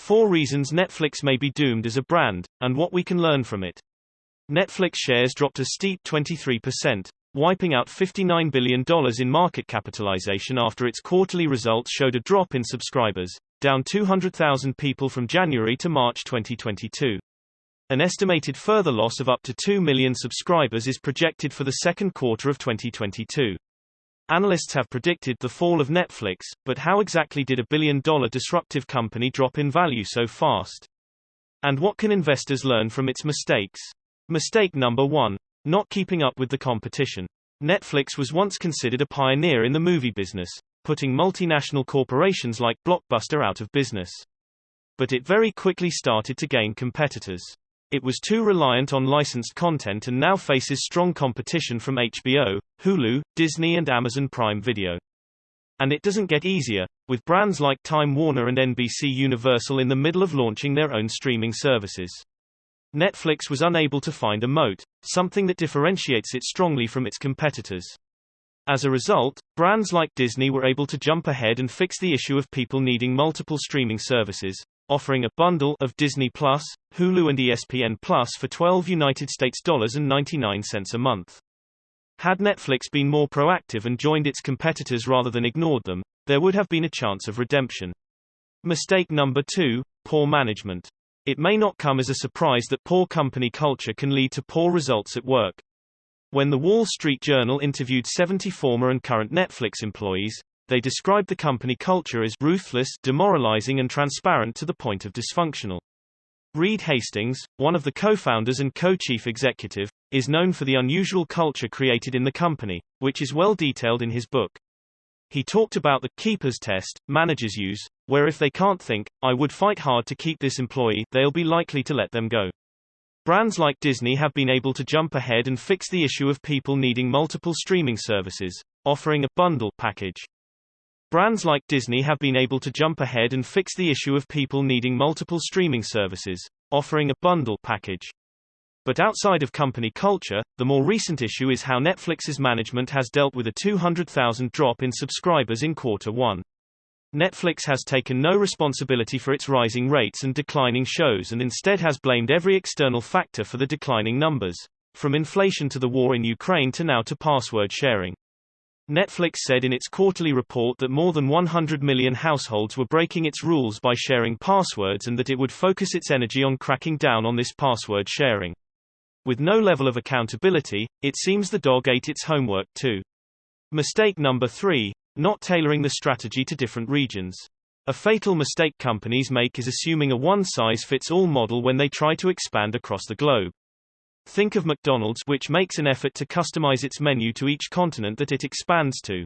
4 reasons Netflix may be doomed as a brand, and what we can learn from it. Netflix shares dropped a steep 23%, wiping out $59 billion in market capitalization after its quarterly results showed a drop in subscribers, down 200,000 people from January to March 2022. An estimated further loss of up to 2 million subscribers is projected for the second quarter of 2022. Analysts have predicted the fall of Netflix, but how exactly did a billion-dollar disruptive company drop in value so fast? And what can investors learn from its mistakes? Mistake number 1. Not keeping up with the competition. Netflix was once considered a pioneer in the movie business, putting multinational corporations like Blockbuster out of business. But it very quickly started to gain competitors. It was too reliant on licensed content and now faces strong competition from HBO, Hulu, Disney and Amazon Prime Video. And it doesn't get easier, with brands like Time Warner and NBC Universal in the middle of launching their own streaming services. Netflix was unable to find a moat, something that differentiates it strongly from its competitors. As a result, brands like Disney were able to jump ahead and fix the issue of people needing multiple streaming services, offering a bundle of Disney+, Hulu and ESPN+ for $12.99 a month. Had Netflix been more proactive and joined its competitors rather than ignored them, there would have been a chance of redemption. Mistake number 2, poor management. It may not come as a surprise that poor company culture can lead to poor results at work. When the Wall Street Journal interviewed 70 former and current Netflix employees, they described the company culture as ruthless, demoralizing and transparent to the point of dysfunctional. Reed Hastings, one of the co-founders and co-chief executive, is known for the unusual culture created in the company, which is well detailed in his book. He talked about the keepers test managers use, where if they can't think, I would fight hard to keep this employee, they'll be likely to let them go. Brands like Disney have been able to jump ahead and fix the issue of people needing multiple streaming services, offering a bundle package. Brands like Disney have been able to jump ahead and fix the issue of people needing multiple streaming services, offering a bundle package. But outside of company culture, the more recent issue is how Netflix's management has dealt with a 200,000 drop in subscribers in quarter 1. Netflix has taken no responsibility for its rising rates and declining shows and instead has blamed every external factor for the declining numbers, from inflation to the war in Ukraine to now to password sharing. Netflix said in its quarterly report that more than 100 million households were breaking its rules by sharing passwords and that it would focus its energy on cracking down on this password sharing. With no level of accountability, it seems the dog ate its homework too. Mistake number 3, not tailoring the strategy to different regions. A fatal mistake companies make is assuming a one-size-fits-all model when they try to expand across the globe. Think of McDonald's, which makes an effort to customize its menu to each continent that it expands to.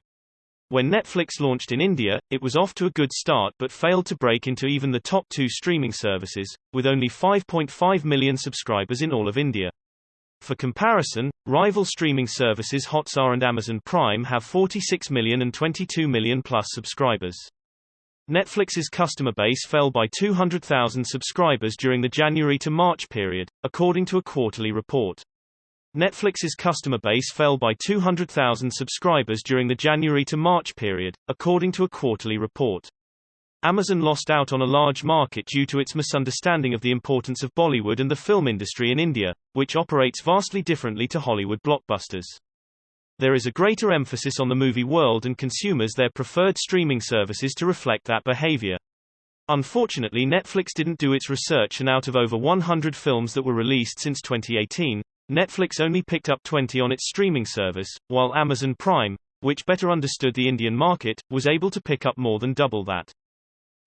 When Netflix launched in India, it was off to a good start but failed to break into even the top 2 streaming services, with only 5.5 million subscribers in all of India. For comparison, rival streaming services Hotstar and Amazon Prime have 46 million and 22 million plus subscribers. Netflix's customer base fell by 200,000 subscribers during the January to March period, according to a quarterly report. Netflix's customer base fell by 200,000 subscribers during the January to March period, according to a quarterly report. Amazon lost out on a large market due to its misunderstanding of the importance of Bollywood and the film industry in India, which operates vastly differently to Hollywood blockbusters. There is a greater emphasis on the movie world and consumers their preferred streaming services to reflect that behavior. Unfortunately, Netflix didn't do its research and out of over 100 films that were released since 2018, Netflix only picked up 20 on its streaming service, while Amazon Prime, which better understood the Indian market, was able to pick up more than double that.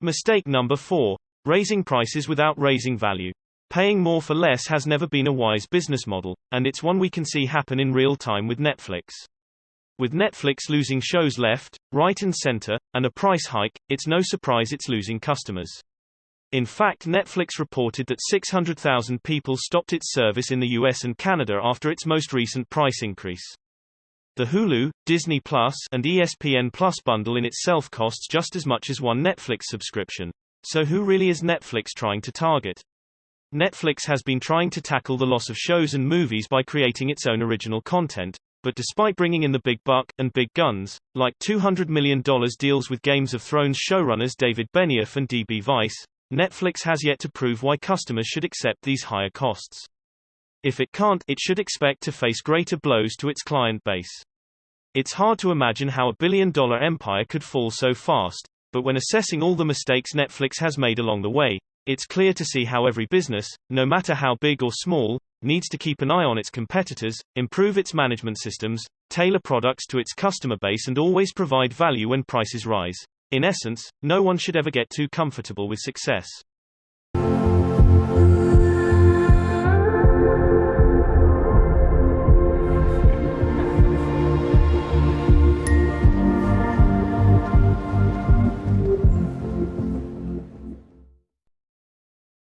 Mistake number 4, raising prices without raising value. Paying more for less has never been a wise business model, and it's one we can see happen in real time with Netflix. With Netflix losing shows left, right and center, and a price hike, it's no surprise it's losing customers. In fact, Netflix reported that 600,000 people stopped its service in the US and Canada after its most recent price increase. The Hulu, Disney+, and ESPN Plus bundle in itself costs just as much as one Netflix subscription. So who really is Netflix trying to target? Netflix has been trying to tackle the loss of shows and movies by creating its own original content, but despite bringing in the big buck and big guns, like $200 million deals with Games of Thrones showrunners David Benioff and D.B. Weiss, Netflix has yet to prove why customers should accept these higher costs. If it can't, it should expect to face greater blows to its client base. It's hard to imagine how a billion-dollar empire could fall so fast, but when assessing all the mistakes Netflix has made along the way, it's clear to see how every business, no matter how big or small, needs to keep an eye on its competitors, improve its management systems, tailor products to its customer base, and always provide value when prices rise. In essence, no one should ever get too comfortable with success.